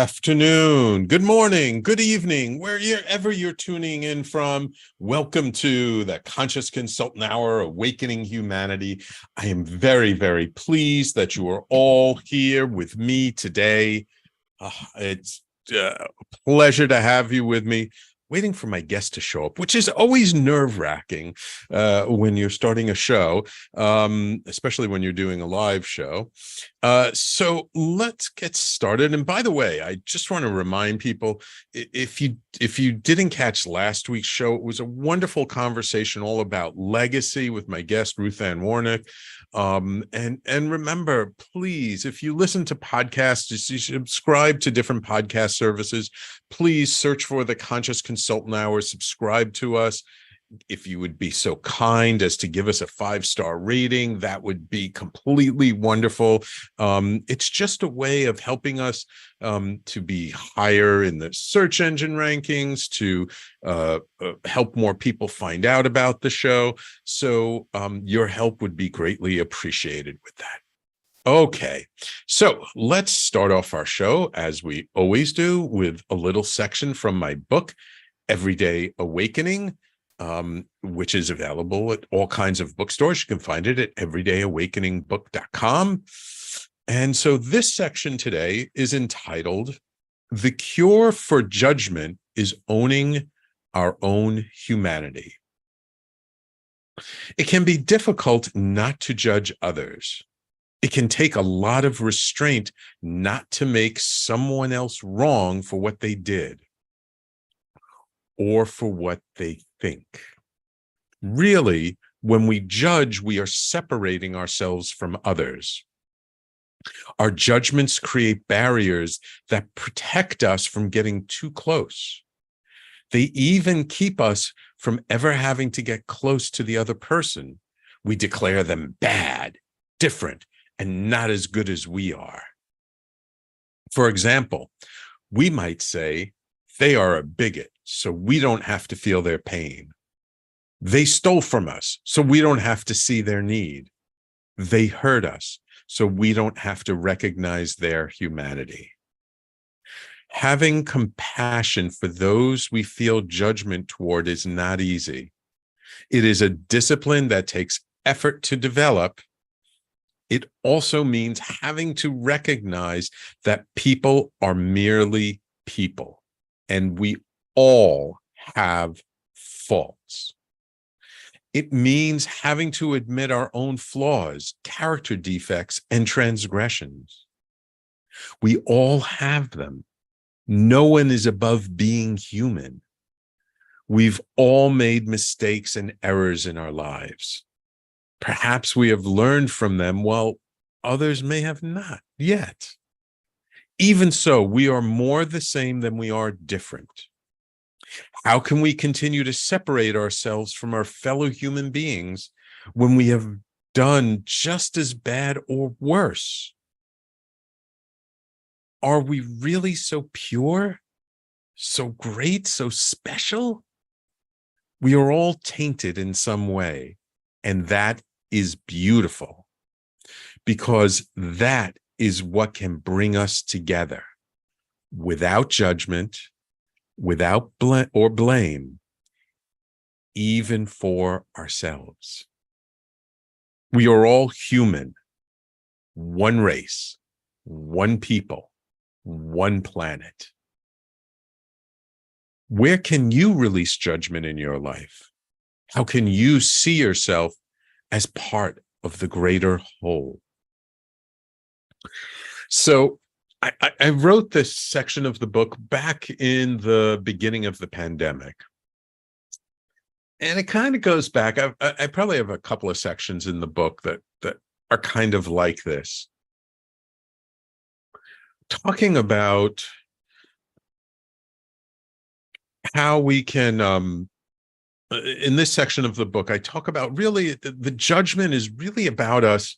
afternoon, good morning, good evening, wherever you're tuning in from. Welcome to the Conscious Consultant Hour, Awakening Humanity. I am very, very pleased that you are all here with me today. It's a pleasure to have you with me. Waiting for my guest to show up, which is always nerve-wracking when you're starting a show, especially when you're doing a live show. So let's get started. And by the way, I just want to remind people, if you didn't catch last week's show, it was a wonderful conversation all about legacy with my guest, Ruth Ann Warnick. And remember, please, if you listen to podcasts, you subscribe to different podcast services, please search for the Conscious Consultant Hour, subscribe to us. If you would be so kind as to give us a 5-star rating, that would be completely wonderful. It's just a way of helping us to be higher in the search engine rankings, to help more people find out about the show. So your help would be greatly appreciated with that. Okay, so let's start off our show, as we always do, with a little section from my book, Everyday Awakening, which is available at all kinds of bookstores. You can find it at everydayawakeningbook.com. And so this section today is entitled, The Cure for Judgment is Owning Our Own Humanity. It can be difficult not to judge others. It can take a lot of restraint not to make someone else wrong for what they did or for what they think. Really, when we judge, we are separating ourselves from others. Our judgments create barriers that protect us from getting too close. They even keep us from ever having to get close to the other person. We declare them bad, different, and not as good as we are. For example, we might say, they are a bigot, so we don't have to feel their pain. They stole from us, so we don't have to see their need. They hurt us, so we don't have to recognize their humanity. Having compassion for those we feel judgment toward is not easy. It is a discipline that takes effort to develop. It also means having to recognize that people are merely people, and we all have faults. It means having to admit our own flaws, character defects, and transgressions. We all have them. No one is above being human. We've all made mistakes and errors in our lives. Perhaps we have learned from them, while others may have not yet. Even so, we are more the same than we are different. How can we continue to separate ourselves from our fellow human beings when we have done just as bad or worse? Are we really so pure, so great, so special? We are all tainted in some way, and that is beautiful, because that is what can bring us together without judgment, without blame, even for ourselves. We are all human, one race, one people, one planet. Where can you release judgment in your life? How can you see yourself as part of the greater whole? So I wrote this section of the book back in the beginning of the pandemic. And it kind of goes back. I probably have a couple of sections in the book that are kind of like this. Talking about how we can, in this section of the book, I talk about really the judgment is really about us.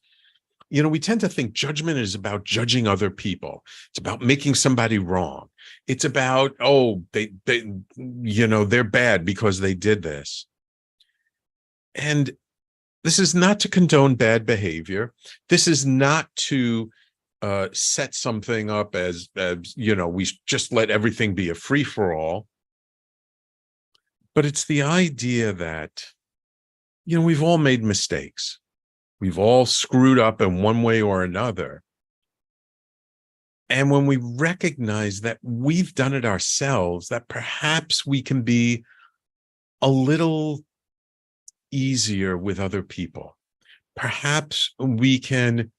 You know, we tend to think judgment is about judging other people. It's about making somebody wrong. It's about, they're bad because they did this. And this is not to condone bad behavior. This is not to set something up as we just let everything be a free-for-all. But it's the idea that, we've all made mistakes. We've all screwed up in one way or another. And when we recognize that we've done it ourselves, that perhaps we can be a little easier with other people. Perhaps we can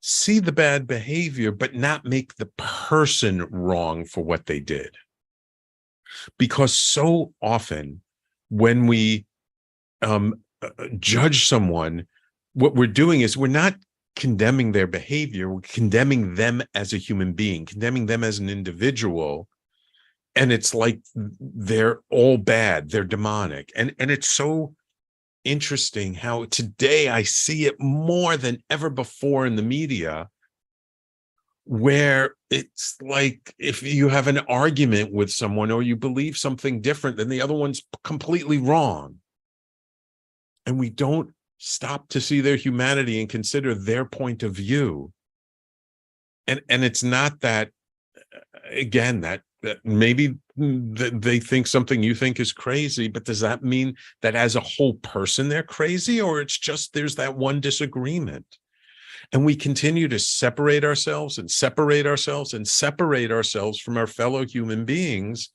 see the bad behavior, but not make the person wrong for what they did. Because so often when we judge someone, what we're doing is we're not condemning their behavior, we're condemning them as a human being, condemning them as an individual. And it's like they're all bad, they're demonic. And it's so interesting how today I see it more than ever before in the media, where it's like if you have an argument with someone or you believe something different, then the other one's completely wrong. And we don't stop to see their humanity and consider their point of view. And it's not that, again, that maybe they think something you think is crazy, but does that mean that as a whole person they're crazy, or it's just there's that one disagreement? And we continue to separate ourselves and separate ourselves and separate ourselves from our fellow human beings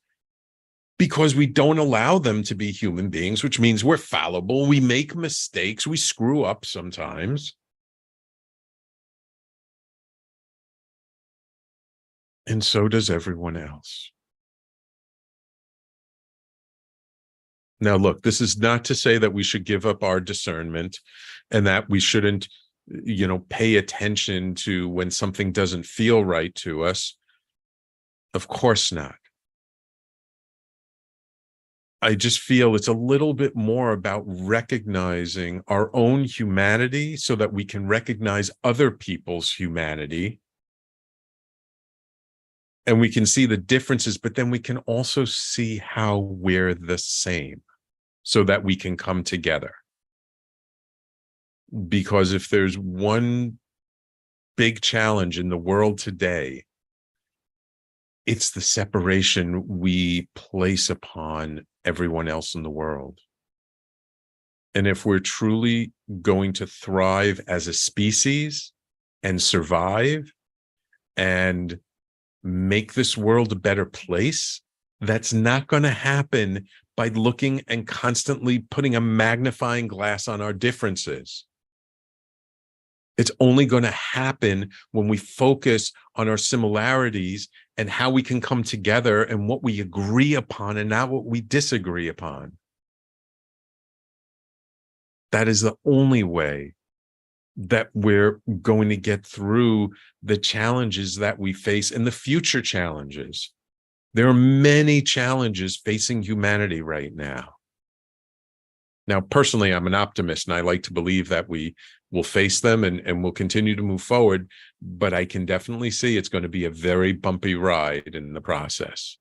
because we don't allow them to be human beings, which means we're fallible, we make mistakes, we screw up sometimes. And so does everyone else. Now, look, this is not to say that we should give up our discernment and that we shouldn't, pay attention to when something doesn't feel right to us. Of course not. I just feel it's a little bit more about recognizing our own humanity so that we can recognize other people's humanity. And we can see the differences, but then we can also see how we're the same so that we can come together. Because if there's one big challenge in the world today, it's the separation we place upon everyone else in the world. And if we're truly going to thrive as a species and survive and make this world a better place, that's not going to happen by looking and constantly putting a magnifying glass on our differences. It's only going to happen when we focus on our similarities and how we can come together and what we agree upon and not what we disagree upon. That is the only way that we're going to get through the challenges that we face and the future challenges. There are many challenges facing humanity right now. Now, personally, I'm an optimist, and I like to believe that we will face them and we'll continue to move forward, but I can definitely see it's going to be a very bumpy ride in the process.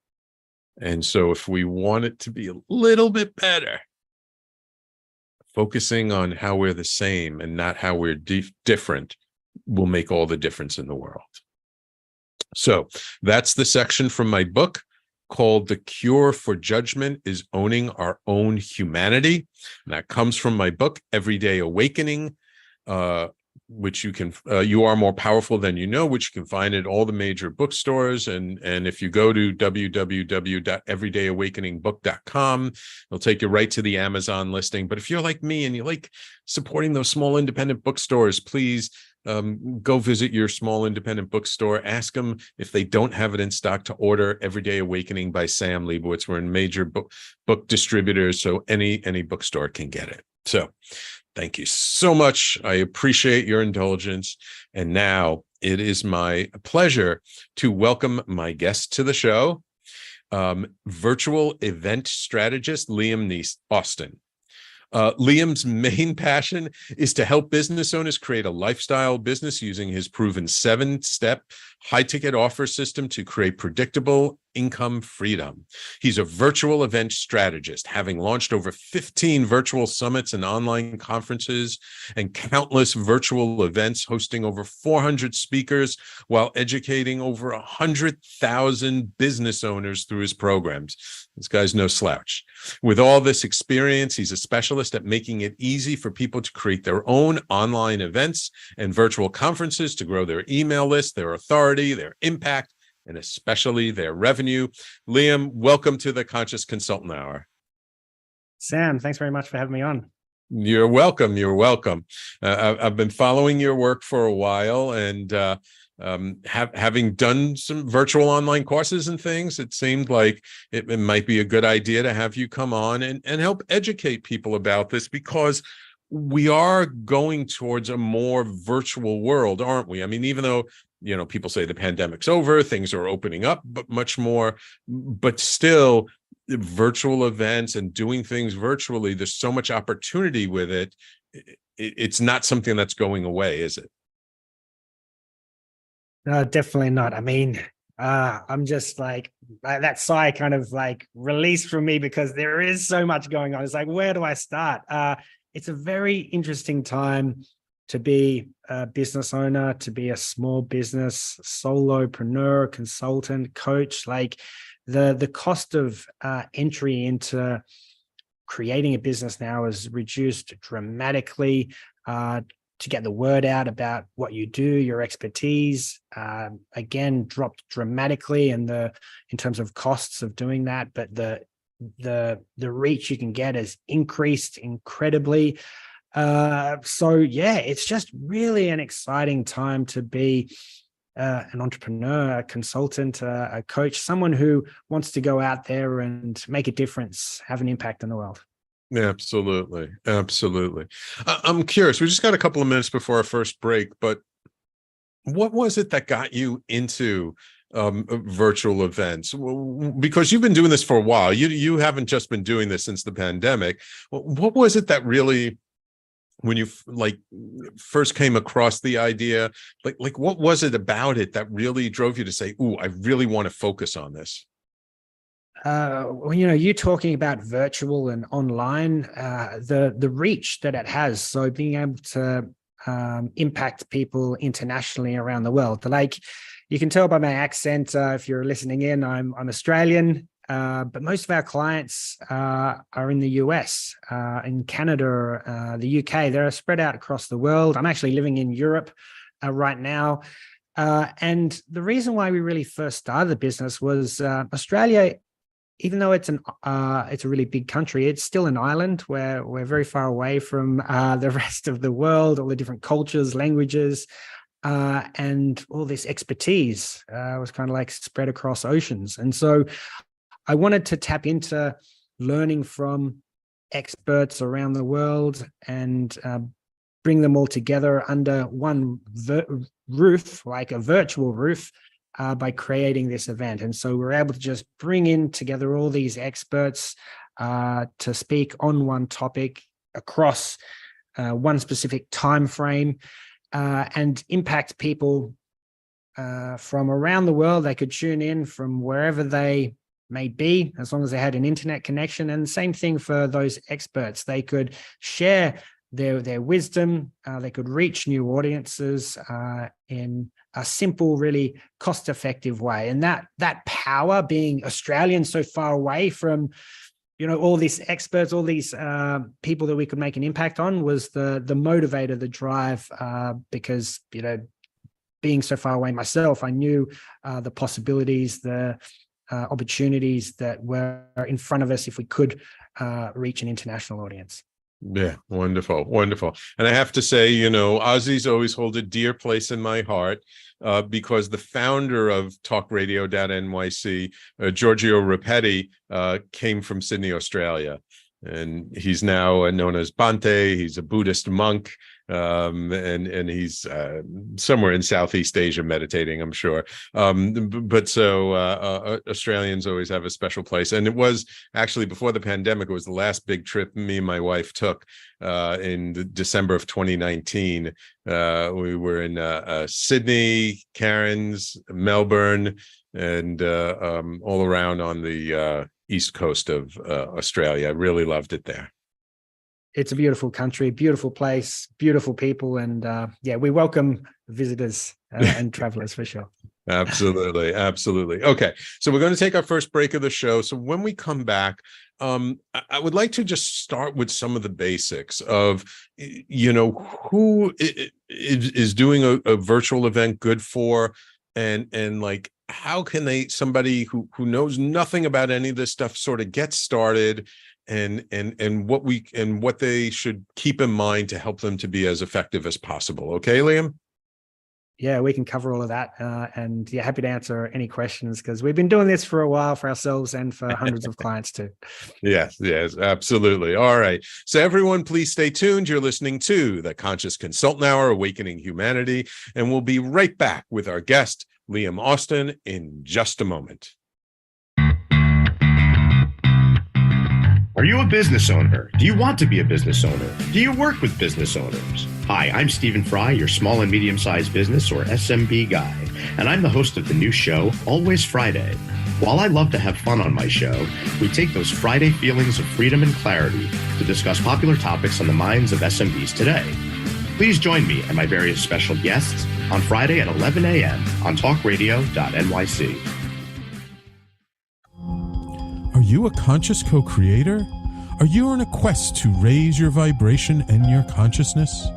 And so if we want it to be a little bit better, focusing on how we're the same and not how we're different will make all the difference in the world. So that's the section from my book called The Cure for Judgment is Owning Our Own Humanity. And that comes from my book, Everyday Awakening, which you are more powerful than you know, which you can find at all the major bookstores. And if you go to www.everydayawakeningbook.com, it'll take you right to the Amazon listing. But if you're like me and you like supporting those small independent bookstores, please go visit your small independent bookstore. Ask them if they don't have it in stock to order Everyday Awakening by Sam Leibowitz. We're in major book distributors, so any bookstore can get it. So thank you so much. I appreciate your indulgence. And now it is my pleasure to welcome my guest to the show, virtual event strategist Liam Austin. Liam's main passion is to help business owners create a lifestyle business using his proven 7-step high-ticket offer system to create predictable income freedom. He's a virtual event strategist, having launched over 15 virtual summits and online conferences and countless virtual events, hosting over 400 speakers while educating over 100,000 business owners through his programs. This guy's no slouch. With all this experience, he's a specialist at making it easy for people to create their own online events and virtual conferences to grow their email list, their authority, their impact, and especially their revenue. Liam, welcome to the Conscious Consultant Hour. Sam, thanks very much for having me on. You're welcome. You're welcome. I've been following your work for a while, and having done some virtual online courses and things, it seemed like it might be a good idea to have you come on and help educate people about this, because we are going towards a more virtual world, aren't we? I mean, even though, people say the pandemic's over, things are opening up, but much more, but still virtual events and doing things virtually, there's so much opportunity with it. It's not something that's going away, is it? No, definitely not. I mean, I'm just like that sigh kind of like released from me, because there is so much going on. It's like, where do I start? It's a very interesting time to be a business owner, to be a small business solopreneur, consultant, coach. Like the cost of entry into creating a business now is reduced dramatically. To get the word out about what you do, your expertise, again, dropped dramatically in terms of costs of doing that. But the reach you can get has increased incredibly. So yeah, it's just really an exciting time to be an entrepreneur, a consultant, a coach, someone who wants to go out there and make a difference, have an impact in the world. Absolutely. Absolutely. I'm curious, we just got a couple of minutes before our first break, but what was it that got you into virtual events? Because you've been doing this for a while. You haven't just been doing this since the pandemic. What was it that really, when you first came across the idea, like what was it about it that really drove you to say, "Ooh, I really want to focus on this"? Well, you're talking about virtual and online, the reach that it has. So being able to impact people internationally around the world. Like you can tell by my accent, if you're listening in, I'm Australian, but most of our clients are in the US, in Canada, the UK. They're spread out across the world. I'm actually living in Europe right now. And the reason why we really first started the business was Australia, even though it's a really big country, it's still an island where we're very far away from the rest of the world, all the different cultures, languages, and all this expertise was kind of like spread across oceans. And so I wanted to tap into learning from experts around the world and bring them all together under one roof, like a virtual roof, by creating this event. And so we're able to just bring in together all these experts to speak on one topic across one specific time frame and impact people from around the world. They could tune in from wherever they may be, as long as they had an internet connection. And same thing for those experts. They could share their wisdom. They could reach new audiences in a simple, really cost-effective way. And that power, being Australian, so far away from all these experts, all these people that we could make an impact on, was the motivator, the drive, because being so far away myself, I knew the possibilities, the opportunities that were in front of us if we could reach an international audience. Yeah, wonderful, wonderful. And I have to say, Aussies always hold a dear place in my heart, because the founder of talkradio.nyc, Giorgio Rapetti, came from Sydney, Australia. And he's now known as Bhante. He's a Buddhist monk. and he's somewhere in Southeast Asia meditating, I'm sure. But so Australians always have a special place, and it was actually before the pandemic. It was the last big trip me and my wife took in December of 2019. We were in Sydney, Cairns, Melbourne, and all around on the east coast of Australia. I really loved it there. It's a beautiful country, beautiful place, beautiful people, and we welcome visitors and travelers for sure. Absolutely. Okay, so we're going to take our first break of the show. So when we come back, I would like to just start with some of the basics of, who is doing a virtual event good for, and like, how can somebody who knows nothing about any of this stuff sort of get started, and what they should keep in mind to help them to be as effective as possible. Okay, Liam? Yeah, we can cover all of that. And happy to answer any questions, because we've been doing this for a while for ourselves and for hundreds of clients too. Yes, absolutely. All right. So everyone, please stay tuned. You're listening to the Conscious Consultant Hour, Awakening Humanity, and we'll be right back with our guest, Liam Austin, in just a moment. Are you a business owner? Do you want to be a business owner? Do you work with business owners? Hi, I'm Stephen Fry, your small and medium-sized business, or SMB guy, and I'm the host of the new show, Always Friday. While I love to have fun on my show, we take those Friday feelings of freedom and clarity to discuss popular topics on the minds of SMBs today. Please join me and my various special guests on Friday at 11 a.m. on talkradio.nyc. Are you a conscious co-creator? Are you on a quest to raise your vibration and your consciousness?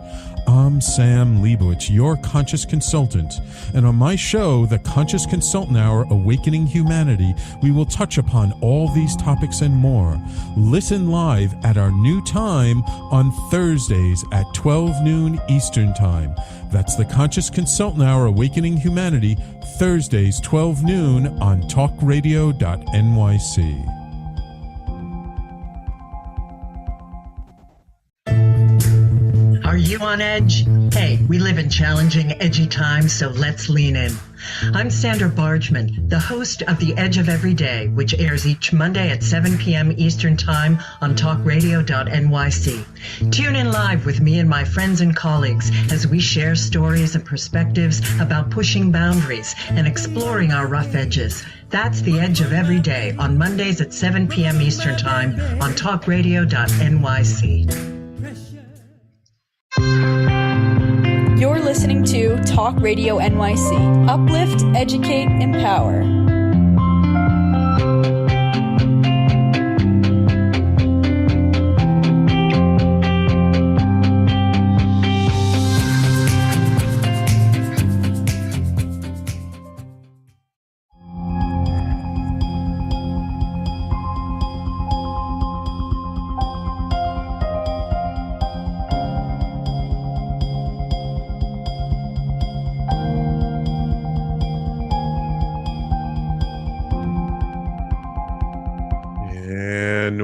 I'm Sam Leibowitz, your conscious consultant, and on my show, The Conscious Consultant Hour, Awakening Humanity, we will touch upon all these topics and more. Listen live at our new time on Thursdays at 12 noon Eastern Time. That's The Conscious Consultant Hour, Awakening Humanity, Thursdays, 12 noon on talkradio.nyc. Are you on edge? Hey, we live in challenging, edgy times, so let's lean in. I'm Sandra Bargman, the host of The Edge of Every Day, which airs each Monday at 7 p.m. Eastern Time on talkradio.nyc. Tune in live with me and my friends and colleagues as we share stories and perspectives about pushing boundaries and exploring our rough edges. That's The Edge of Every Day on Mondays at 7 p.m. Eastern Time on talkradio.nyc. You're listening to Talk Radio NYC. Uplift, educate, empower.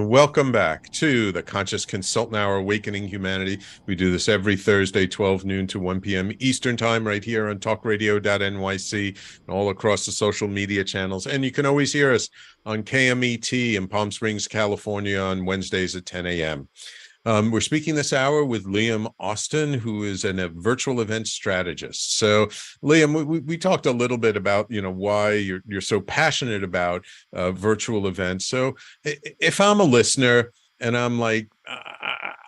Welcome back to the Conscious Consultant Hour, Awakening Humanity. We do this every Thursday, 12 noon to 1 p.m. Eastern Time, right here on talkradio.nyc and all across the social media channels. And you can always hear us on KMET in Palm Springs, California on Wednesdays at 10 a.m. We're speaking this hour with Liam Austin, who is a virtual event strategist. So, Liam, we talked a little bit about, why you're so passionate about virtual events. So, if I'm a listener and I'm like,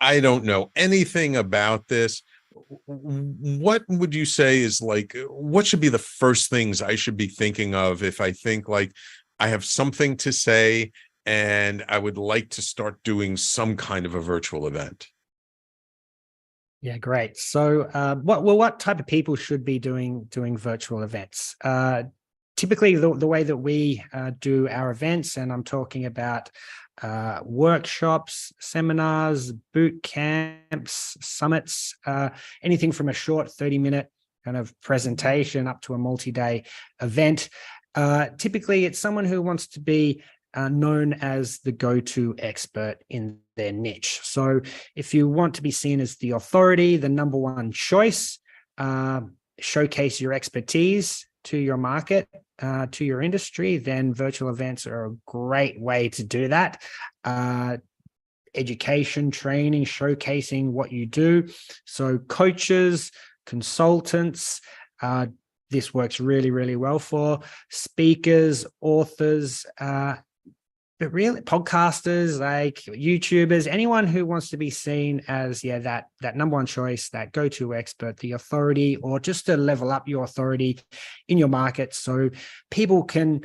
I don't know anything about this, what would you say is what should be the first things I should be thinking of if I think like I have something to say and I would like to start doing some kind of a virtual event? Yeah, great. So, what type of people should be doing virtual events? Typically, the way that we do our events, and I'm talking about workshops, seminars, boot camps, summits, anything from a short 30-minute kind of presentation up to a multi-day event. Typically, it's someone who wants to be known as the go-to expert in their niche. So if you want to be seen as the authority, the number one choice, showcase your expertise to your market, to your industry, then virtual events are a great way to do that. Education, training, showcasing what you do. So coaches, consultants, this works really, really well for speakers, authors, but really podcasters, like YouTubers, anyone who wants to be seen as that number one choice, that go-to expert, the authority, or just to level up your authority in your market so people can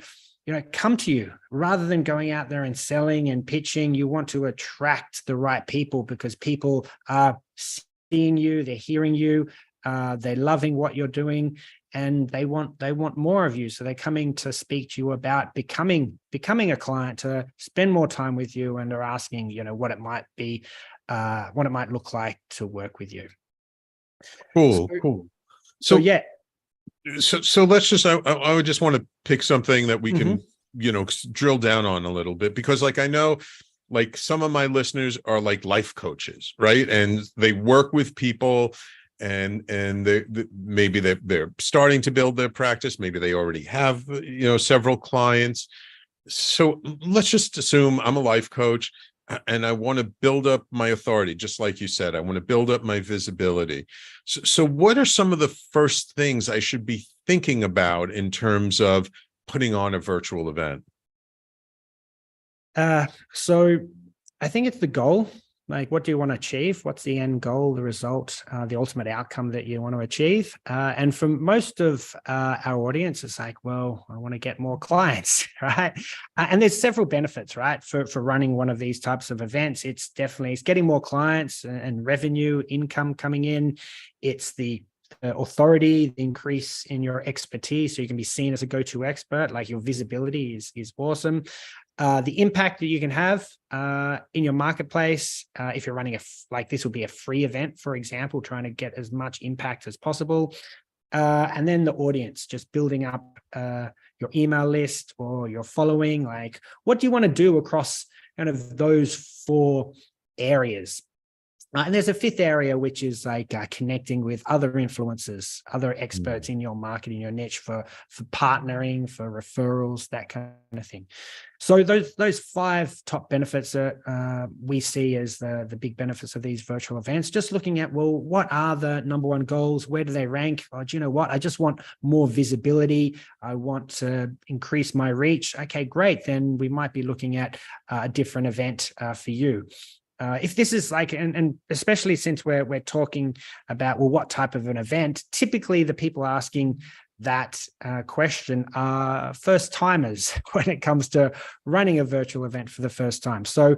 come to you rather than going out there and selling and pitching. You want to attract the right people because people are seeing you, they're hearing you, they're loving what you're doing, and they want more of you. So they're coming to speak to you about becoming a client, to spend more time with you, and are asking, what it might be, what it might look like to work with you. Cool. So yeah. So let's just, I would just want to pick something that we can, drill down on a little bit, because I know some of my listeners are life coaches, right? And they work with people and maybe they're starting to build their practice. Maybe they already have, several clients. So let's just assume I'm a life coach and I want to build up my authority. Just like you said, I want to build up my visibility. So what are some of the first things I should be thinking about in terms of putting on a virtual event? So I think it's the goal. What do you want to achieve? What's the end goal, the result, the ultimate outcome that you want to achieve? And for most of our audience, it's well, I want to get more clients, right? And there's several benefits, right? For running one of these types of events, it's getting more clients and revenue, income coming in. It's the authority, the increase in your expertise, so you can be seen as a go-to expert. Your visibility is awesome. The impact that you can have in your marketplace, if you're running this would be a free event, for example, trying to get as much impact as possible. And then the audience, just building up your email list or your following. What do you want to do across kind of those four areas? And there's a fifth area, which is connecting with other influencers, other experts in your market, in your niche, for partnering, for referrals, that kind of thing. So those five top benefits that we see as the big benefits of these virtual events. Just looking at, what are the number one goals? Where do they rank? Oh, do you know what? I just want more visibility. I want to increase my reach. Okay, great. Then we might be looking at a different event for you. If this is and especially since we're talking about, what type of an event, typically the people asking that question are first timers when it comes to running a virtual event for the first time. So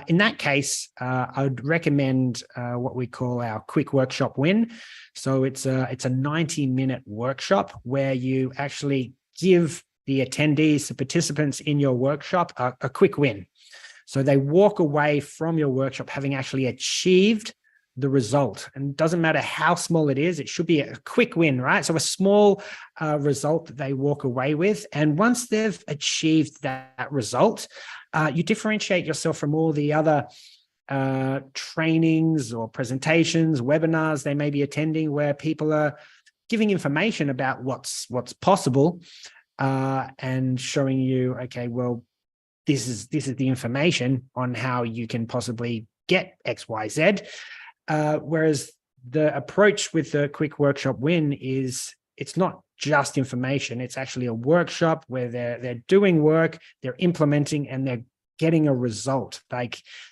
in that case, I would recommend what we call our quick workshop win. So it's a 90-minute workshop where you actually give the attendees, the participants in your workshop, a quick win. So they walk away from your workshop having actually achieved the result. And it doesn't matter how small it is, it should be a quick win, right? So a small result that they walk away with. And once they've achieved that result, you differentiate yourself from all the other trainings or presentations, webinars they may be attending, where people are giving information about what's possible and showing you, okay, this is the information on how you can possibly get X, Y, Z. Whereas the approach with the quick workshop win is, it's not just information. It's actually a workshop where they're doing work, they're implementing, and they're getting a result.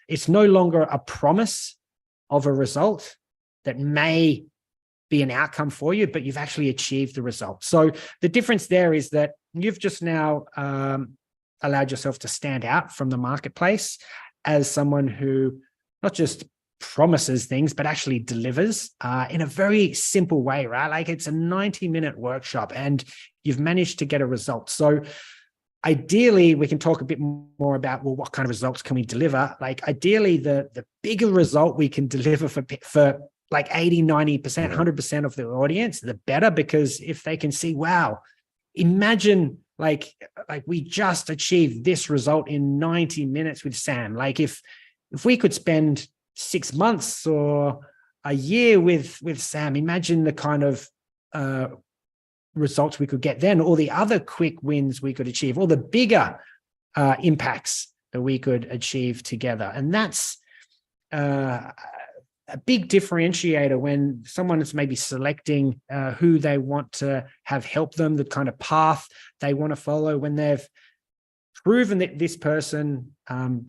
It's no longer a promise of a result that may be an outcome for you, but you've actually achieved the result. So the difference there is that you've just now allowed yourself to stand out from the marketplace as someone who not just promises things, but actually delivers in a very simple way, right? It's a 90-minute workshop and you've managed to get a result. So ideally, we can talk a bit more about, what kind of results can we deliver? Ideally, the bigger result we can deliver for 80, 90%, 100% of the audience, the better, because if they can see, wow, imagine like we just achieved this result in 90 minutes with Sam. Like if we could spend 6 months or a year with Sam, imagine the kind of results we could get then, all the other quick wins we could achieve, all the bigger impacts that we could achieve together. And that's a big differentiator when someone is maybe selecting who they want to have help them, the kind of path they want to follow. When they've proven that this person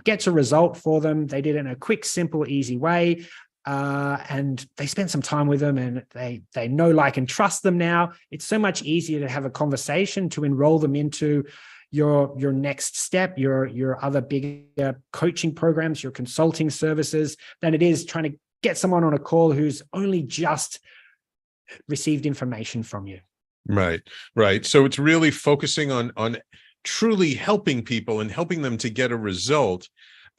gets a result for them, they did it in a quick, simple, easy way, and they spent some time with them, and they know, like, and trust them now. It's so much easier to have a conversation, to enroll them into your next step, your other bigger coaching programs, your consulting services, than it is trying to get someone on a call who's only just received information from you. Right. So it's really focusing on truly helping people and helping them to get a result.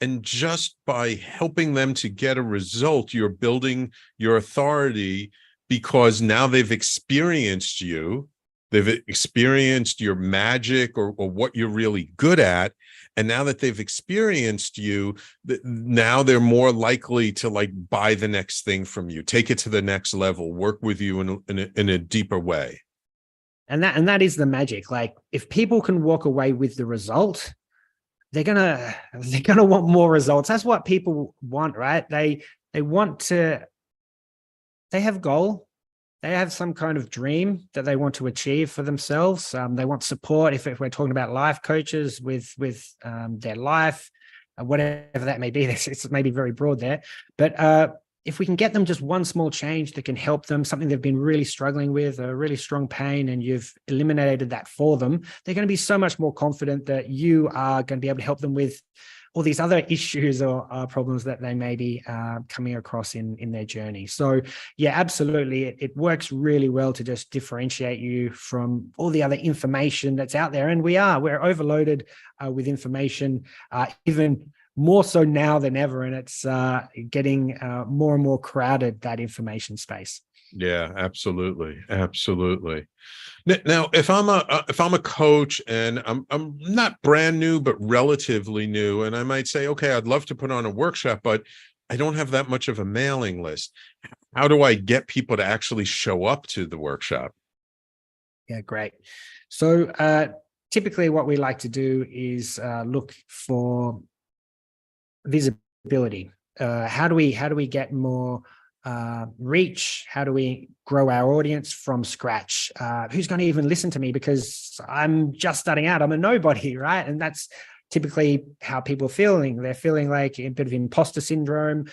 And just by helping them to get a result, you're building your authority, because now they've experienced you. They've experienced your magic or what you're really good at. And now that they've experienced you, now they're more likely to, like, buy the next thing from you, take it to the next level, work with you in a deeper way. And that is the magic. Like, if people can walk away with the result, they're gonna want more results. That's what people want, right? They want to. They have goal. They have some kind of dream that they want to achieve for themselves. They want support. If we're talking about life coaches with their life, whatever that may be, it's maybe very broad there. But if we can get them just one small change that can help them, something they've been really struggling with, a really strong pain, and you've eliminated that for them, they're going to be so much more confident that you are going to be able to help them with all these other issues or problems that they may be coming across in their journey. So yeah, absolutely. It works really well to just differentiate you from all the other information that's out there. And we're overloaded with information, even more so now than ever. And it's getting more and more crowded, that information space. Yeah, absolutely. Now, if I'm a coach and I'm not brand new, but relatively new, and I might say, okay, I'd love to put on a workshop, but I don't have that much of a mailing list. How do I get people to actually show up to the workshop? Yeah, great. So typically what we like to do is look for visibility. How do we get more reach? How do we grow our audience from scratch? Who's going to even listen to me? Because I'm just starting out. I'm a nobody, right? And that's typically how people are feeling. They're feeling like a bit of imposter syndrome.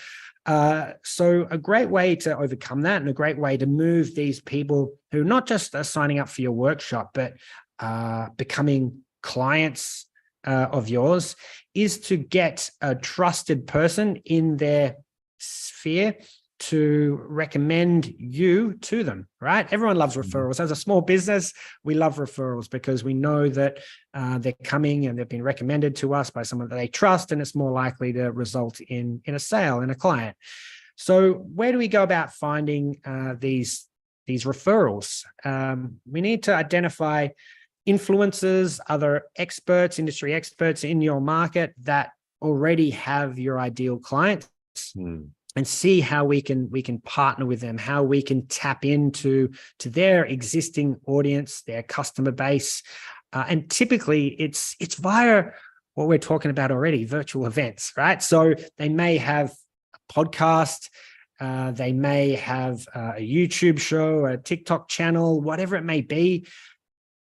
So a great way to overcome that, and a great way to move these people who not just are signing up for your workshop, but becoming clients of yours, is to get a trusted person in their sphere to recommend you to them, right? Everyone loves referrals. As a small business, we love referrals because we know that they're coming and they've been recommended to us by someone that they trust, and it's more likely to result in a sale, in a client. So where do we go about finding these referrals? We need to identify influencers, other experts, industry experts in your market that already have your ideal clients. And see how we can partner with them, how we can tap into their existing audience, their customer base. And typically it's via what we're talking about already, virtual events, right? So they may have a podcast, they may have a YouTube show, a TikTok channel, whatever it may be.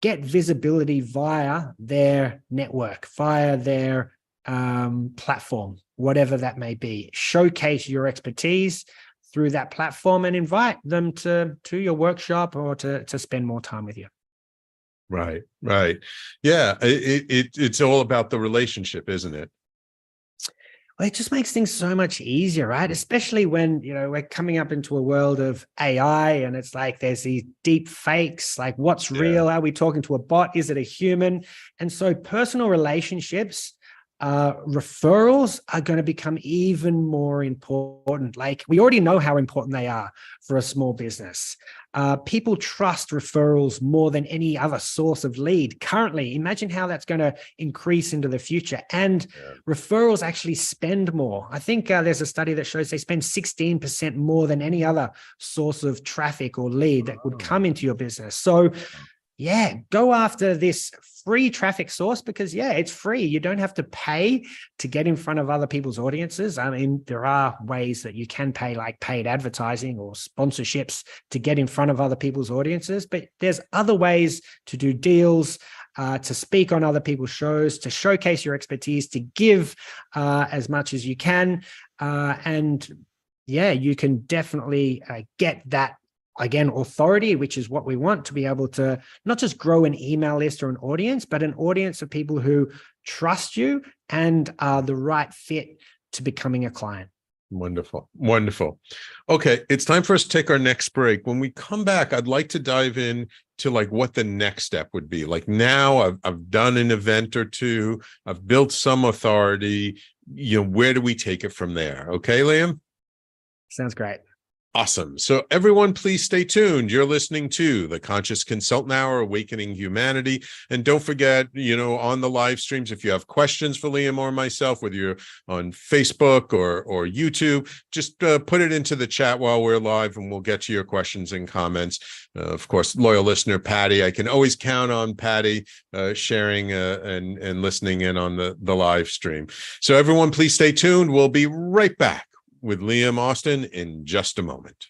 Get visibility via their network, via their platform, whatever that may be. Showcase your expertise through that platform and invite them to your workshop or to spend more time with you. Right. Yeah, it's all about the relationship, isn't it? Well, it just makes things so much easier, right? Especially when, we're coming up into a world of AI, and it's like there's these deep fakes, like what's real? Are we talking to a bot? Is it a human? And so personal relationships referrals are going to become even more important. Like, we already know how important they are for a small business. People trust referrals more than any other source of lead currently. Imagine how that's going to increase into the future. And referrals actually spend more. I think there's a study that shows they spend 16% more than any other source of traffic or lead that would come into your business. So yeah, go after this free traffic source because, yeah, it's free. You don't have to pay to get in front of other people's audiences. I mean, there are ways that you can pay, like paid advertising or sponsorships, to get in front of other people's audiences. But there's other ways to do deals, to speak on other people's shows, to showcase your expertise, to give as much as you can. And yeah, you can definitely get that, again, authority, which is what we want, to be able to not just grow an email list or an audience, but an audience of people who trust you and are the right fit to becoming a client. Wonderful. Wonderful. Okay. It's time for us to take our next break. When we come back, I'd like to dive in to like what the next step would be. Like, now I've done an event or two, I've built some authority, where do we take it from there? Okay, Liam? Sounds great. Awesome. So everyone, please stay tuned. You're listening to the Conscious Consultant Hour, Awakening Humanity. And don't forget, on the live streams, if you have questions for Liam or myself, whether you're on Facebook or YouTube, just put it into the chat while we're live and we'll get to your questions and comments. Of course, loyal listener, Patty, I can always count on Patty sharing and listening in on the live stream. So everyone, please stay tuned. We'll be right back with Liam Austin in just a moment.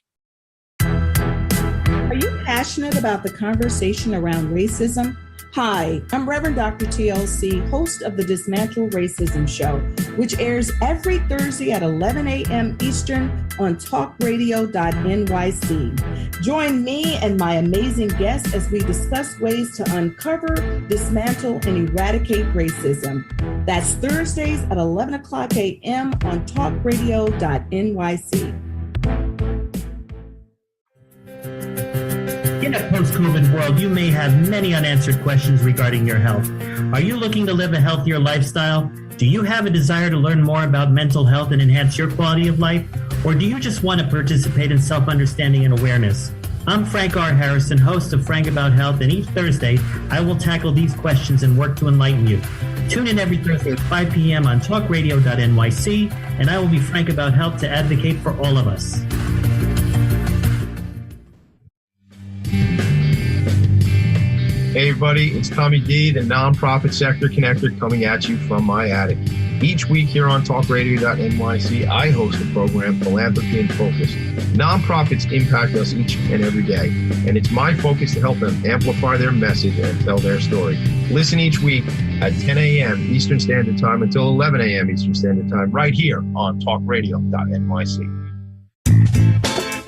Are you passionate about the conversation around racism? Hi, I'm Reverend Dr. TLC, host of the Dismantle Racism Show, which airs every Thursday at 11 a.m. Eastern on talkradio.nyc. Join me and my amazing guests as we discuss ways to uncover, dismantle, and eradicate racism. That's Thursdays at 11 o'clock a.m. on talkradio.nyc. In a post-COVID world, you may have many unanswered questions regarding your health. Are you looking to live a healthier lifestyle? Do you have a desire to learn more about mental health and enhance your quality of life? Or do you just want to participate in self-understanding and awareness? I'm Frank R. Harrison, host of Frank About Health, and each Thursday, I will tackle these questions and work to enlighten you. Tune in every Thursday at 5 p.m. on talkradio.nyc, and I will be frank about health to advocate for all of us. Hey everybody, it's Tommy D, the nonprofit sector connector, coming at you from my attic. Each week here on talkradio.nyc, I host the program Philanthropy in Focus. Nonprofits impact us each and every day, and it's my focus to help them amplify their message and tell their story. Listen each week at 10 a.m. Eastern Standard Time until 11 a.m. Eastern Standard Time, right here on talkradio.nyc.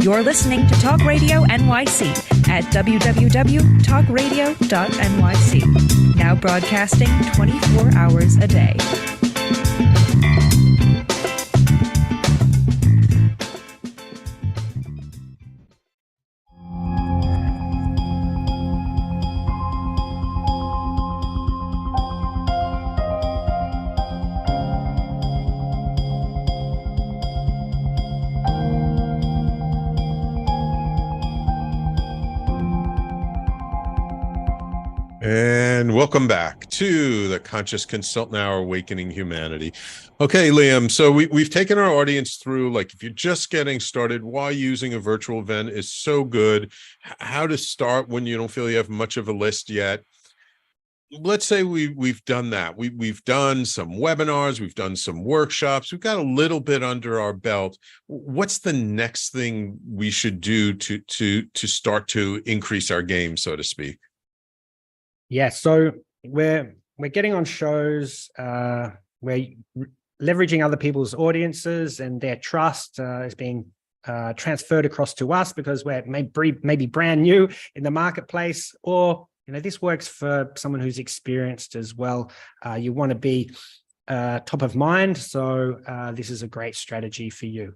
You're listening to Talk Radio NYC at www.talkradio.nyc. Now broadcasting 24 hours a day. And welcome back to the Conscious Consultant Hour, Awakening Humanity. Okay, Liam, so we've taken our audience through, like, if you're just getting started, why using a virtual event is so good, how to start when you don't feel you have much of a list yet. Let's say we've done that. We've done some webinars, we've done some workshops, we've got a little bit under our belt. What's the next thing we should do to start to increase our game, so to speak? Yeah, so we're getting on shows, we're leveraging other people's audiences, and their trust is being transferred across to us because we're maybe brand new in the marketplace, or this works for someone who's experienced as well. You want to be top of mind, so this is a great strategy for you.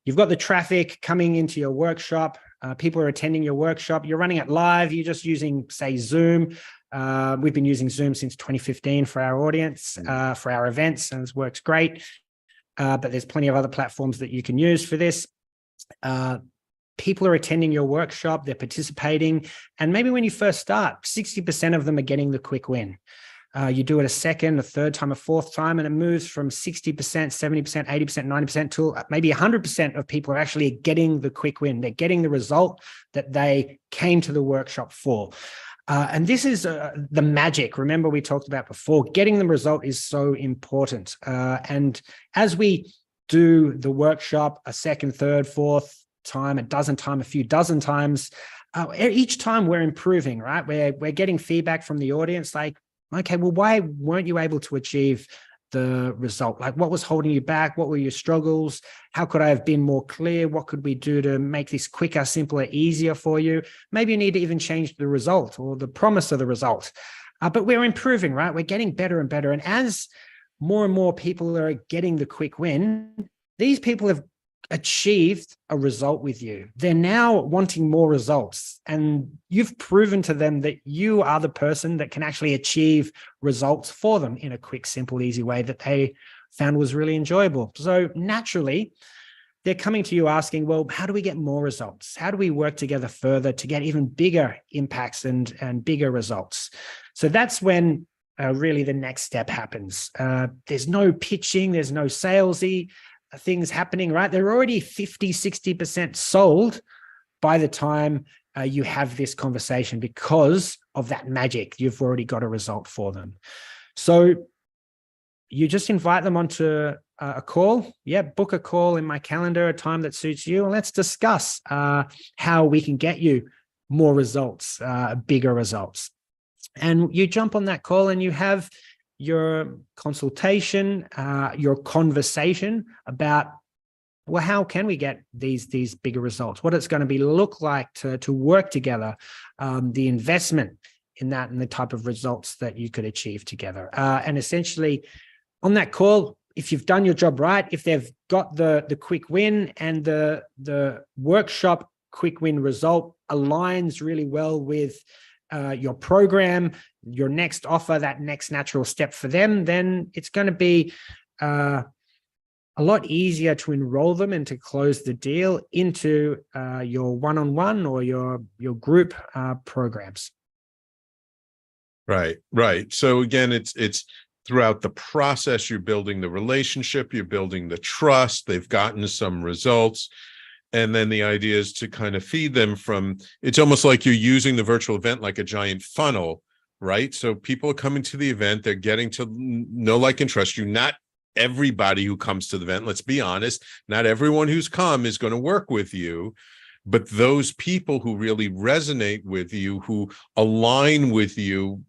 You've got the traffic coming into your workshop. People are attending your workshop. You're running it live. You're just using, say, Zoom. We've been using Zoom since 2015 for our audience, for our events, and it works great. But there's plenty of other platforms that you can use for this. People are attending your workshop, they're participating. And maybe when you first start, 60% of them are getting the quick win. You do it a second, a third time, a fourth time, and it moves from 60%, 70%, 80%, 90% to maybe 100% of people are actually getting the quick win. They're getting the result that they came to the workshop for. And this is the magic. Remember, we talked about before, getting the result is so important. And as we do the workshop a second, third, fourth time, a dozen times, a few dozen times, each time we're improving, right? We're getting feedback from the audience like, okay, well, why weren't you able to achieve the result? Like, what was holding you back? What were your struggles? How could I have been more clear? What could we do to make this quicker, simpler, easier for you? Maybe you need to even change the result or the promise of the result. But we're improving, right? We're getting better and better. And as more and more people are getting the quick win, these people have achieved a result with you. They're now wanting more results, and you've proven to them that you are the person that can actually achieve results for them in a quick, simple, easy way that they found was really enjoyable. So naturally, they're coming to you asking, well, how do we get more results? How do we work together further to get even bigger impacts and bigger results? So that's when really the next step happens. There's no pitching, there's no salesy things happening, right? They're already 50, 60% sold by the time you have this conversation because of that magic. You've already got a result for them. So you just invite them onto a call. Yeah, book a call in my calendar, a time that suits you, and let's discuss how we can get you more results, bigger results. And you jump on that call and you have your consultation, your conversation about, well, how can we get these bigger results? What it's going to be look like to work together, the investment in that and the type of results that you could achieve together. And essentially on that call, if you've done your job right, if they've got the quick win and the workshop quick win result aligns really well with your program, your next offer, that next natural step for them, then it's going to be a lot easier to enroll them and to close the deal into your one-on-one or your group programs. Right. So again, it's throughout the process, you're building the relationship, you're building the trust, they've gotten some results. And then the idea is to kind of feed them from, it's almost like you're using the virtual event like a giant funnel, right? So people are coming to the event, they're getting to know, like, and trust you. Not everybody who comes to the event, let's be honest, not everyone who's come is going to work with you, but those people who really resonate with you, who align with you,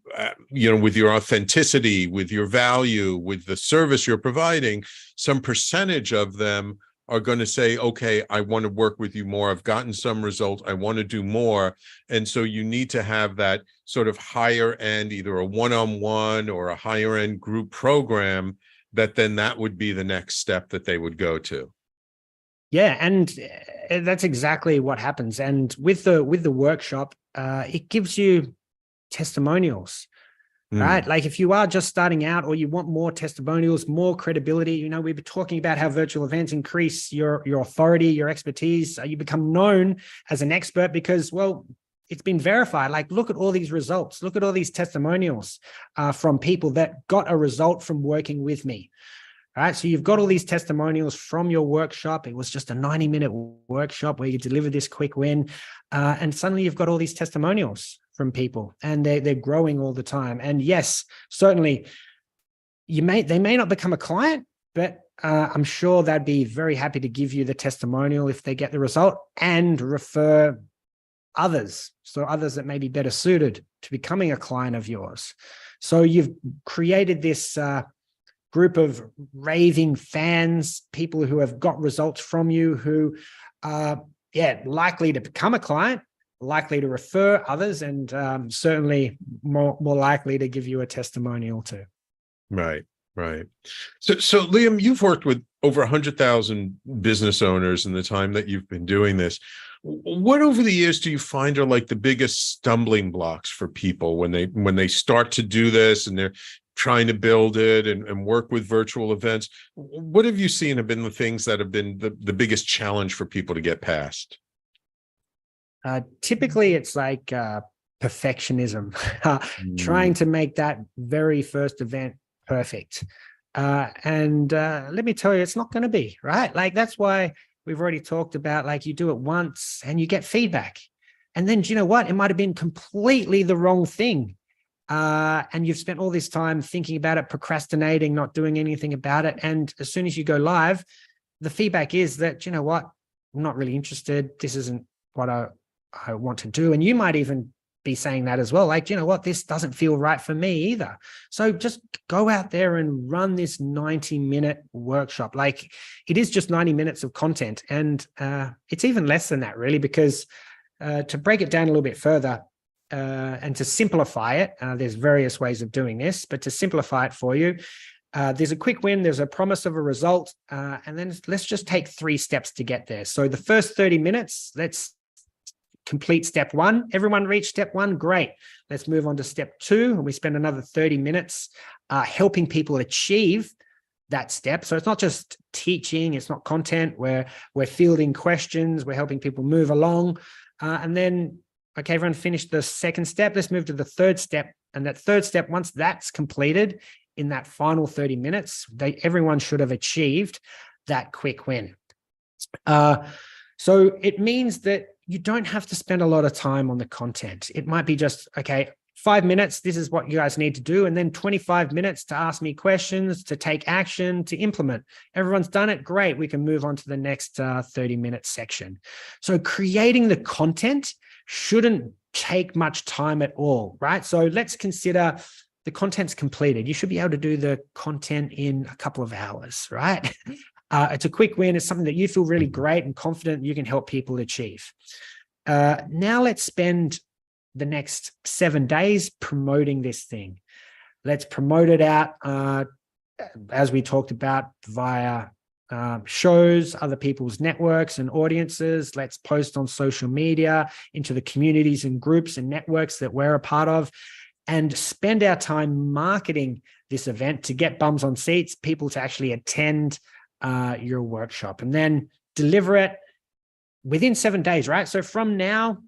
with your authenticity, with your value, with the service you're providing, some percentage of them are going to say, okay, I want to work with you more. I've gotten some results. I want to do more. And so you need to have that sort of higher end, either a one-on-one or a higher end group program, that would be the next step that they would go to. Yeah, and that's exactly what happens. And with the workshop, it gives you testimonials. Right? Like if you are just starting out or you want more testimonials, more credibility, we've been talking about how virtual events increase your authority, your expertise. You become known as an expert because, well, it's been verified. Like, look at all these results. Look at all these testimonials from people that got a result from working with me. All right. So you've got all these testimonials from your workshop. It was just a 90-minute workshop where you delivered this quick win. And suddenly you've got all these testimonials from people, and they're growing all the time. And yes, certainly they may not become a client, but I'm sure they'd be very happy to give you the testimonial if they get the result and refer others. So others that may be better suited to becoming a client of yours. So you've created this group of raving fans, people who have got results from you, who are likely to become a client, likely to refer others, and certainly more likely to give you a testimonial too. Right. So Liam, you've worked with over 100,000 business owners in the time that you've been doing this. What over the years do you find are like the biggest stumbling blocks for people when they start to do this and they're trying to build it and work with virtual events? What have you seen have been the things that have been the biggest challenge for people to get past? Typically, it's like perfectionism, trying to make that very first event perfect. And let me tell you, it's not going to be, right? Like, that's why we've already talked about, like, you do it once and you get feedback. And then, do you know what? It might have been completely the wrong thing. And you've spent all this time thinking about it, procrastinating, not doing anything about it. And as soon as you go live, the feedback is that, you know what? I'm not really interested. This isn't what I want to do. And you might even be saying that as well. Like, you know what? This doesn't feel right for me either. So just go out there and run this 90-minute workshop. Like, it is just 90 minutes of content. And it's even less than that, really, because to break it down a little bit further, and to simplify it, there's various ways of doing this, but to simplify it for you, there's a quick win, there's a promise of a result, and then let's just take 3 steps to get there. So the first 30 minutes, let's complete step 1. Everyone reached step 1, great. Let's move on to step 2, and we spend another 30 minutes helping people achieve that step. So it's not just teaching, it's not content, we're fielding questions, we're helping people move along, and then okay, everyone finished the second step. Let's move to the third step. And that third step, once that's completed in that final 30 minutes, everyone should have achieved that quick win. So it means that you don't have to spend a lot of time on the content. It might be just, okay, 5 minutes, this is what you guys need to do. And then 25 minutes to ask me questions, to take action, to implement. Everyone's done it. Great. We can move on to the next 30-minute section. So creating the content shouldn't take much time at all, right? So let's consider the content's completed. You should be able to do the content in a couple of hours, right? It's a quick win. It's something that you feel really great and confident you can help people achieve. Now let's spend the next 7 days promoting this thing. Let's promote it out, as we talked about, via shows, other people's networks and audiences. Let's post on social media, into the communities and groups and networks that we're a part of, and spend our time marketing this event to get bums on seats, people to actually attend your workshop, and then deliver it within 7 days, right? So from now,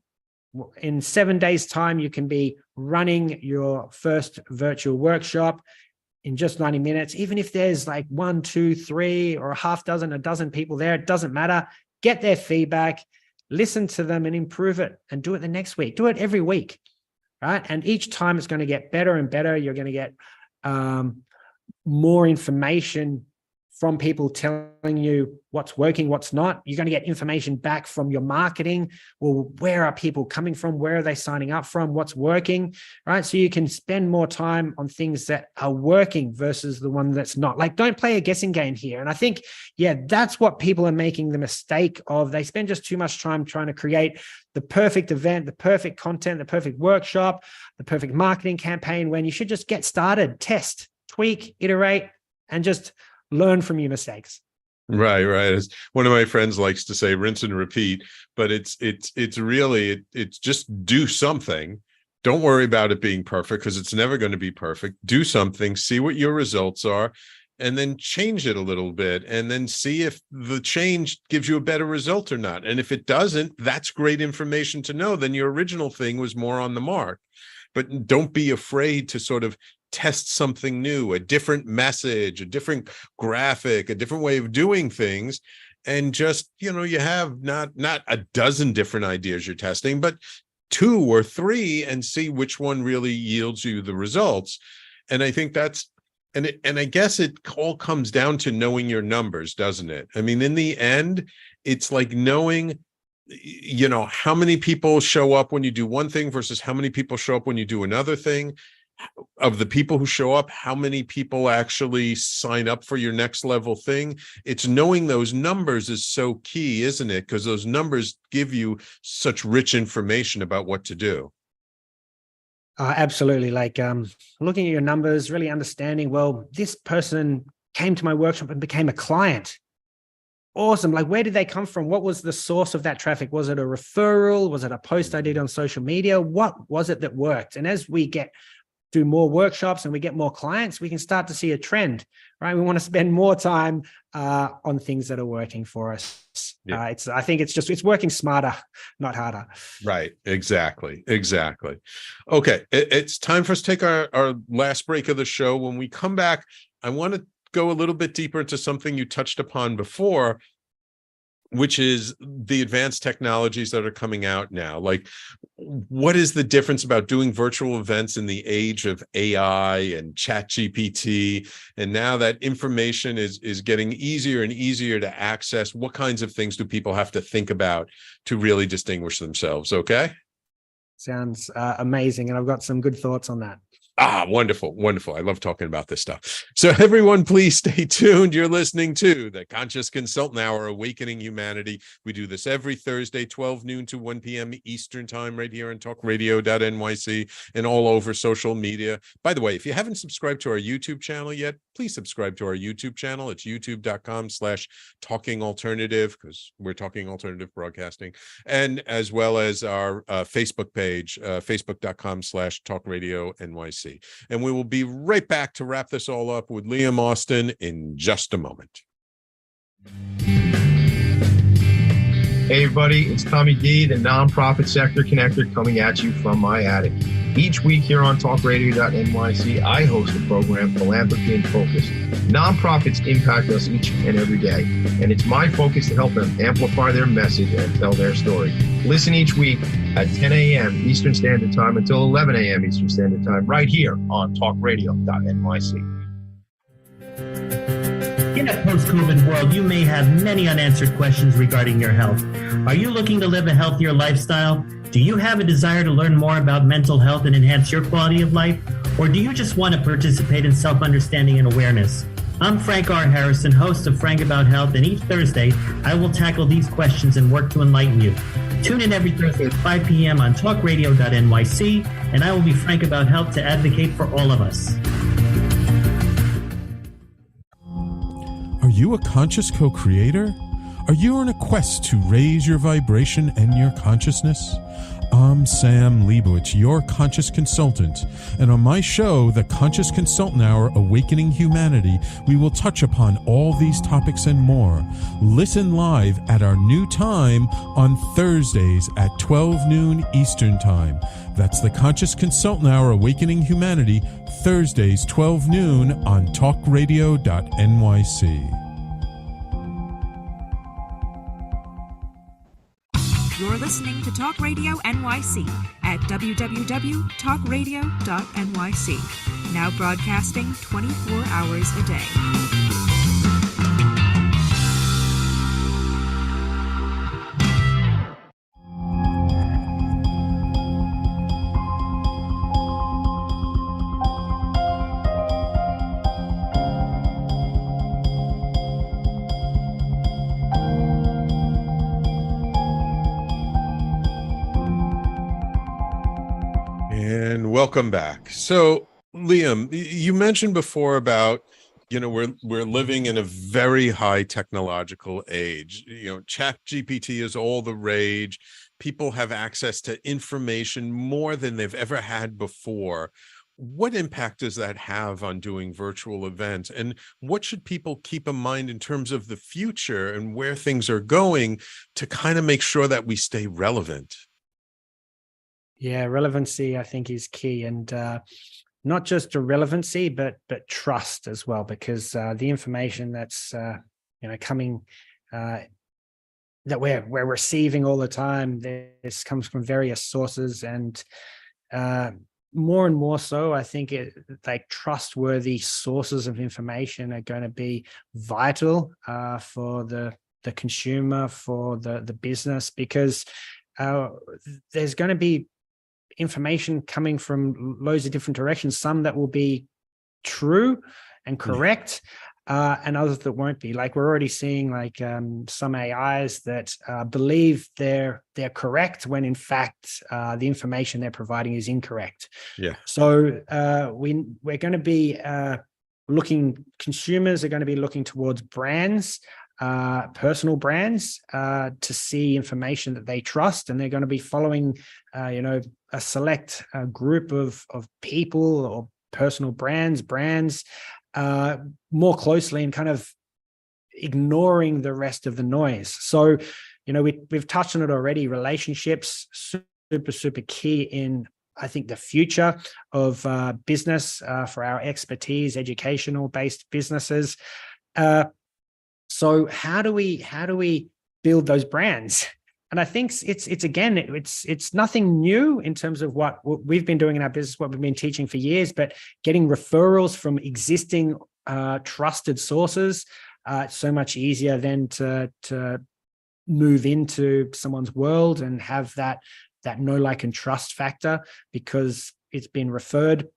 in 7 days' time, you can be running your first virtual workshop in just 90 minutes. Even if there's like 1, 2, 3, or a dozen people there, it doesn't matter. Get their feedback, listen to them and improve it, and do it the next week. Do it every week, right? And each time it's going to get better and better. You're going to get more information from people telling you what's working, what's not. You're going to get information back from your marketing. Well, where are people coming from? Where are they signing up from? What's working, right? So you can spend more time on things that are working versus the one that's not. Like, don't play a guessing game here. And I think, yeah, that's what people are making the mistake of. They spend just too much time trying to create the perfect event, the perfect content, the perfect workshop, the perfect marketing campaign, when you should just get started, test, tweak, iterate, and just learn from your mistakes. Right. As one of my friends likes to say, rinse and repeat, but it's really just do something. Don't worry about it being perfect, because it's never going to be perfect. Do something, see what your results are, and then change it a little bit, and then see if the change gives you a better result or not. And if it doesn't, that's great information to know. Then your original thing was more on the mark. But don't be afraid to sort of test something new, a different message, a different graphic, a different way of doing things. And just, you have not a dozen different ideas you're testing, but 2 or 3, and see which one really yields you the results. And I think that's, and I guess it all comes down to knowing your numbers, doesn't it? I mean, in the end, it's like knowing, how many people show up when you do one thing versus how many people show up when you do another thing. Of the people who show up, how many people actually sign up for your next level thing? It's knowing those numbers is so key, isn't it? Because those numbers give you such rich information about what to do. Absolutely. Like looking at your numbers, really understanding, well, this person came to my workshop and became a client. awesome. Like, where did they come from? What was the source of that traffic? Was it a referral? Was it a post I did on social media? What was it that worked? And as we do more workshops and we get more clients, we can start to see a trend, right? We want to spend more time on things that are working for us. Yeah. I think it's working smarter, not harder. Right. Exactly. Okay. It's time for us to take our last break of the show. When we come back, I want to go a little bit deeper into something you touched upon before, which is the advanced technologies that are coming out now. Like, what is the difference about doing virtual events in the age of AI and ChatGPT? And now that information is getting easier and easier to access, what kinds of things do people have to think about to really distinguish themselves? Okay. Sounds amazing. And I've got some good thoughts on that. Wonderful. I love talking about this stuff. So everyone, please stay tuned. You're listening to the Conscious Consultant Hour, Awakening Humanity. We do this every Thursday, 12 noon to 1 p.m. Eastern Time, right here on talkradio.nyc and all over social media. By the way, if you haven't subscribed to our YouTube channel yet, please subscribe to our YouTube channel. It's youtube.com/talking alternative, because we're talking alternative broadcasting, and as well as our Facebook page, facebook.com/talkradionyc. And we will be right back to wrap this all up with Liam Austin in just a moment. Hey everybody, it's Tommy D, the nonprofit sector connector, coming at you from my attic. Each week here on talkradio.nyc, I host the program Philanthropy in Focus. Nonprofits impact us each and every day, and it's my focus to help them amplify their message and tell their story. Listen each week at 10 a.m. Eastern Standard Time until 11 a.m. Eastern Standard Time, right here on talkradio.nyc. In a post-COVID world, you may have many unanswered questions regarding your health. Are you looking to live a healthier lifestyle? Do you have a desire to learn more about mental health and enhance your quality of life? Or do you just want to participate in self-understanding and awareness? I'm Frank R. Harrison, host of Frank About Health, and each Thursday, I will tackle these questions and work to enlighten you. Tune in every Thursday at 5 p.m. on talkradio.nyc, and I will be frank about health to advocate for all of us. Are you a conscious co-creator? Are you on a quest to raise your vibration and your consciousness? I'm Sam Leibowitz, your conscious consultant, and on my show, the Conscious Consultant Hour, Awakening Humanity, we will touch upon all these topics and more. Listen live at our new time on Thursdays at 12 noon Eastern Time. That's the Conscious Consultant Hour, Awakening Humanity, Thursdays 12 noon on talkradio.nyc. You're listening to Talk Radio NYC at www.talkradio.nyc. Now broadcasting 24 hours a day. And welcome back. So, Liam, you mentioned before about, we're living in a very high technological age. ChatGPT is all the rage. People have access to information more than they've ever had before. What impact does that have on doing virtual events? And what should people keep in mind in terms of the future and where things are going to kind of make sure that we stay relevant? Yeah, relevancy, I think, is key, and not just a relevancy, but trust as well, because the information that's coming that we're receiving all the time, this comes from various sources, and more and more so, I think trustworthy sources of information are going to be vital for the consumer, for the business, because there's going to be information coming from loads of different directions, some that will be true and correct, and others that won't be. Like, we're already seeing some AIs that believe they're correct when in fact the information they're providing is incorrect. Yeah. So we're going to be consumers are going to be looking towards brands personal brands to see information that they trust, and they're going to be following, a select group of people or personal brands more closely, and kind of ignoring the rest of the noise. So, we've touched on it already. Relationships, super key in, I think, the future of business for our expertise, educational based businesses. So how do we build those brands? And I think it's nothing new in terms of what we've been doing in our business, what we've been teaching for years, but getting referrals from existing trusted sources. It's so much easier than to move into someone's world and have that know, like, and trust factor because it's been referred.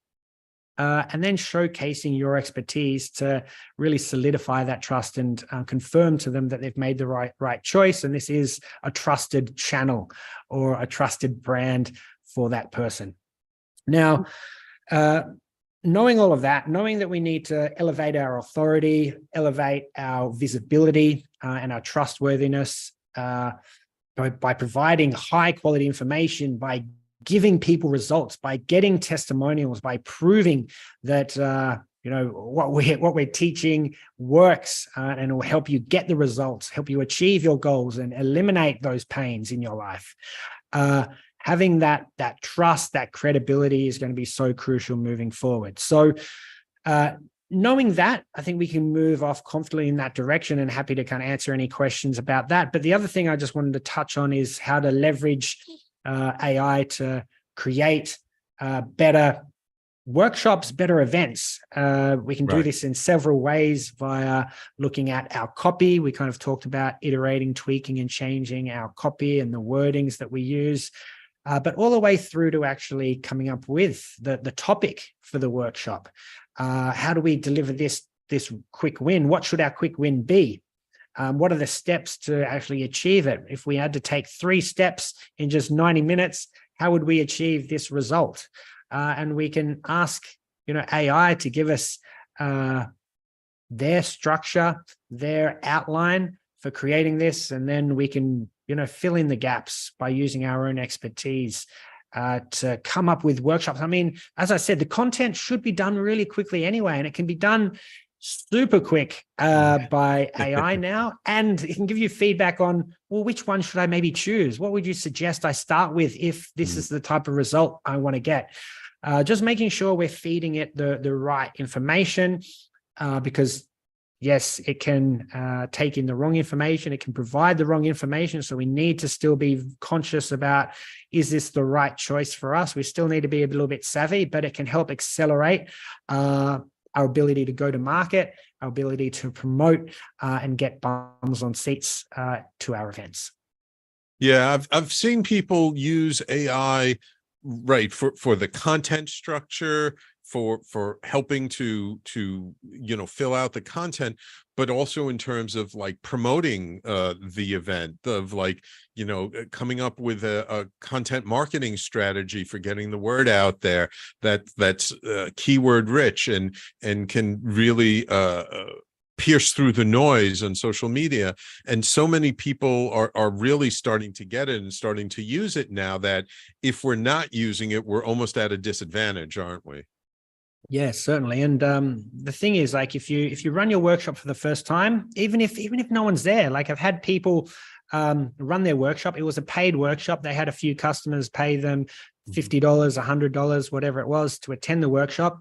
And then showcasing your expertise to really solidify that trust and confirm to them that they've made the right choice, and this is a trusted channel or a trusted brand for that person. Now, knowing all of that, knowing that we need to elevate our authority, elevate our visibility and our trustworthiness by providing high quality information, by giving people results, by getting testimonials, by proving that what we're teaching works and it will help you get the results, help you achieve your goals and eliminate those pains in your life. Having that trust, that credibility is going to be so crucial moving forward. So knowing that, I think we can move off confidently in that direction, and happy to kind of answer any questions about that. But the other thing I just wanted to touch on is how to leverage AI to create better workshops, better events. We can do this in several ways via looking at our copy. We kind of talked about iterating, tweaking, and changing our copy and the wordings that we use, but all the way through to actually coming up with the topic for the workshop. How do we deliver this quick win? What should our quick win be? What are the steps to actually achieve it? If we had to take 3 steps in just 90 minutes, how would we achieve this result? And we can ask, AI to give us their structure, their outline for creating this, and then we can, fill in the gaps by using our own expertise to come up with workshops. I mean, as I said, the content should be done really quickly anyway, and it can be done super quick by AI now, and it can give you feedback on, well, which one should I maybe choose? What would you suggest I start with if this is the type of result I want to get? Just making sure we're feeding it the right information, because yes, it can take in the wrong information. It can provide the wrong information. So we need to still be conscious about, is this the right choice for us? We still need to be a little bit savvy, but it can help accelerate our ability to go to market, our ability to promote and get bums on seats to our events. Yeah, I've seen people use AI for the content structure, for helping to fill out the content, but also in terms of like promoting the event, of coming up with a content marketing strategy for getting the word out there that's keyword rich and can really pierce through the noise on social media. And so many people are really starting to get it and starting to use it now that if we're not using it, we're almost at a disadvantage, aren't we? Yeah, certainly. And the thing is, like, if you run your workshop for the first time, even if no one's there, like I've had people run their workshop. It was a paid workshop. They had a few customers pay them $50, $100, whatever it was, to attend the workshop.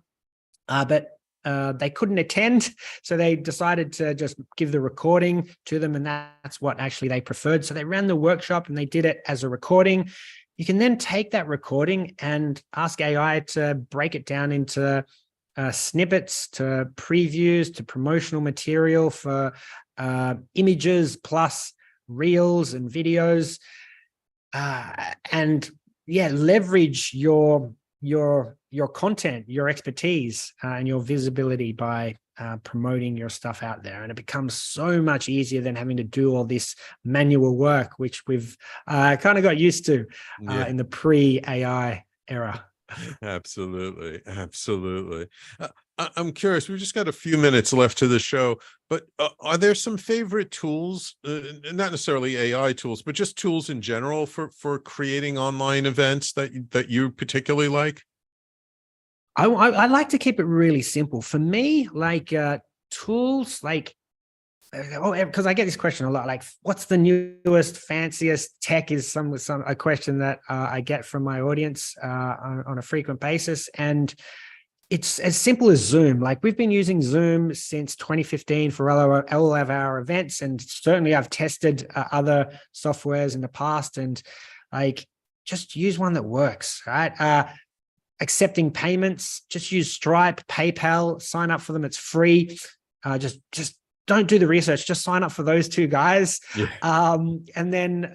But they couldn't attend, so they decided to just give the recording to them, and that's what actually they preferred. So they ran the workshop and they did it as a recording. You can then take that recording and ask AI to break it down into snippets, to previews, to promotional material for images plus reels and videos, and leverage your content, your expertise, and your visibility by promoting your stuff out there. And it becomes so much easier than having to do all this manual work, which we've kind of got used to in the pre-AI era. Absolutely. I'm curious. We've just got a few minutes left to the show, but are there some favorite tools, not necessarily AI tools, but just tools in general for creating online events that you particularly like? I like to keep it really simple. For me, like tools, like because I get this question a lot, like what's the newest, fanciest tech is a question that I get from my audience on a frequent basis. And it's as simple as Zoom. Like we've been using Zoom since 2015 for all of our events. And certainly I've tested other softwares in the past, and like just use one that works, right? Accepting payments, just use Stripe, PayPal, sign up for them. It's free. Just don't do the research. Just sign up for those two guys. Yeah. And then,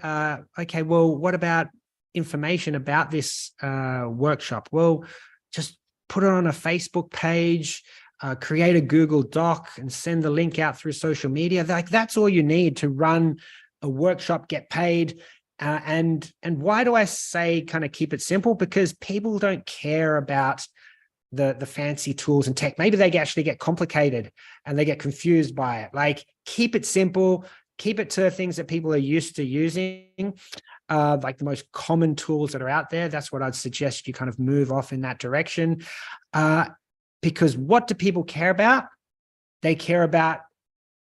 okay, well, what about information about this workshop? Well, just put it on a Facebook page, create a Google Doc and send the link out through social media. Like that's all you need to run a workshop, get paid. And why do I say kind of keep it simple? Because people don't care about the fancy tools and tech. Maybe they actually get complicated and they get confused by it. Like keep it simple, keep it to things that people are used to using, like the most common tools that are out there. That's what I'd suggest you kind of move off in that direction. Because what do people care about? They care about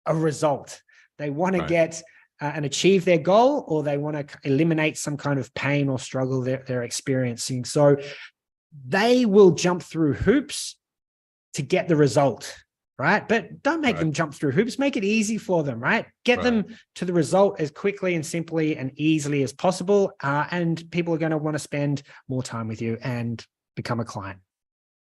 a result. They want to get and achieve their goal, or they want to eliminate some kind of pain or struggle they're experiencing. So they will jump through hoops to get the result, right? But don't make them jump through hoops. Make it easy for them, right? Get them to the result as quickly and simply and easily as possible. And people are going to want to spend more time with you and become a client.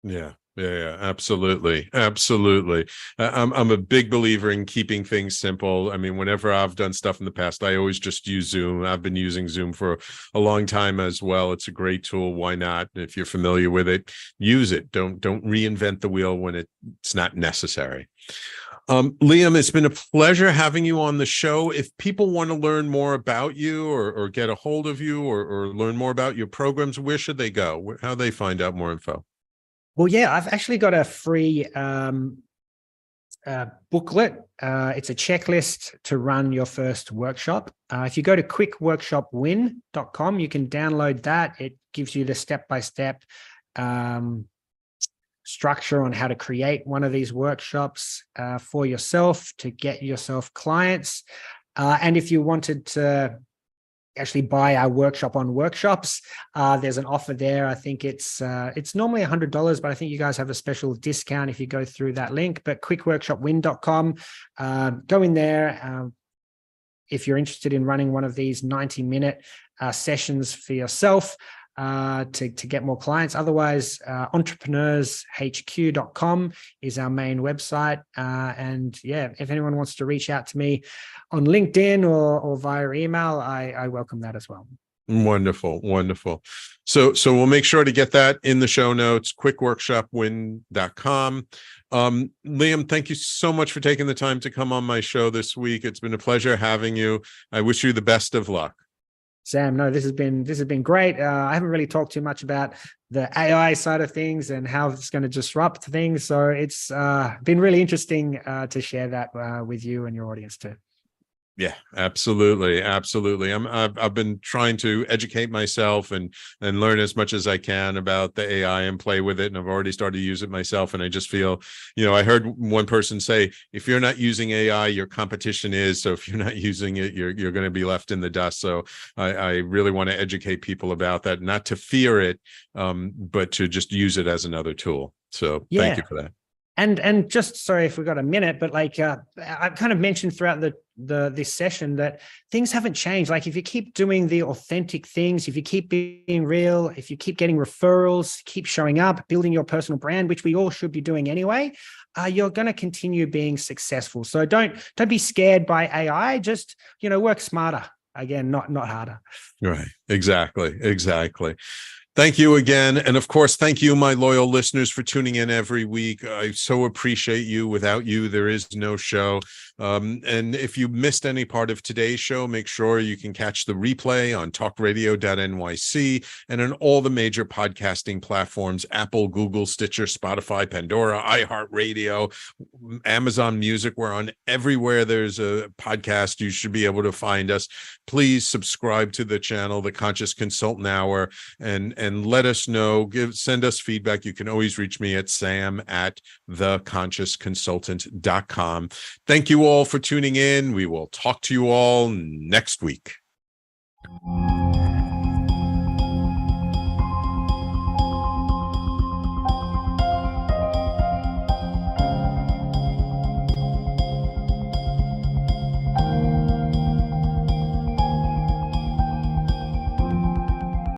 Yeah. Absolutely. I'm a big believer in keeping things simple. I mean, whenever I've done stuff in the past, I always just use Zoom. I've been using Zoom for a long time as well. It's a great tool. Why not? If you're familiar with it, use it. Don't reinvent the wheel when it's not necessary. Liam, it's been a pleasure having you on the show. If people want to learn more about you or get a hold of you or learn more about your programs, where should they go? How do they find out more info? Well, yeah, I've actually got a free booklet. It's a checklist to run your first workshop. If you go to quickworkshopwin.com, you can download that. It gives you the step-by-step structure on how to create one of these workshops for yourself to get yourself clients. And if you wanted to actually buy our workshop on workshops, there's an offer there. I think it's normally $100, but I think you guys have a special discount if you go through that link. But quickworkshopwin.com, go in there if you're interested in running one of these 90-minute sessions for yourself to get more clients. Otherwise, entrepreneurshq.com is our main website. And yeah, if anyone wants to reach out to me on LinkedIn or via email, I welcome that as well. Wonderful. So we'll make sure to get that in the show notes, quickworkshopwin.com. Liam, thank you so much for taking the time to come on my show this week. It's been a pleasure having you. I wish you the best of luck. Sam, no, this has been great. I haven't really talked too much about the AI side of things and how it's going to disrupt things. So it's been really interesting to share that with you and your audience too. Yeah, absolutely. I've been trying to educate myself and learn as much as I can about the AI and play with it. And I've already started to use it myself. And I just feel, I heard one person say, if you're not using AI, your competition is. So if you're not using it, you're going to be left in the dust. So I really want to educate people about that, not to fear it, but to just use it as another tool. So thank you for that. And just sorry if we got a minute, but like I've kind of mentioned throughout this session that things haven't changed. Like if you keep doing the authentic things, if you keep being real, if you keep getting referrals, keep showing up, building your personal brand, which we all should be doing anyway, you're going to continue being successful. So don't be scared by AI. Just work smarter. Again, not harder. Right. Exactly. Thank you again. And of course, thank you, my loyal listeners, for tuning in every week. I so appreciate you. Without you, there is no show. And if you missed any part of today's show, make sure you can catch the replay on talkradio.nyc and on all the major podcasting platforms: Apple, Google, Stitcher, Spotify, Pandora, iHeartRadio, Amazon Music. We're on everywhere there's a podcast. You should be able to find us. Please subscribe to the channel, The Conscious Consultant Hour, and let us know. Send us feedback. You can always reach me at sam@theconsciousconsultant.com. Thank you all for tuning in. We will talk to you all next week.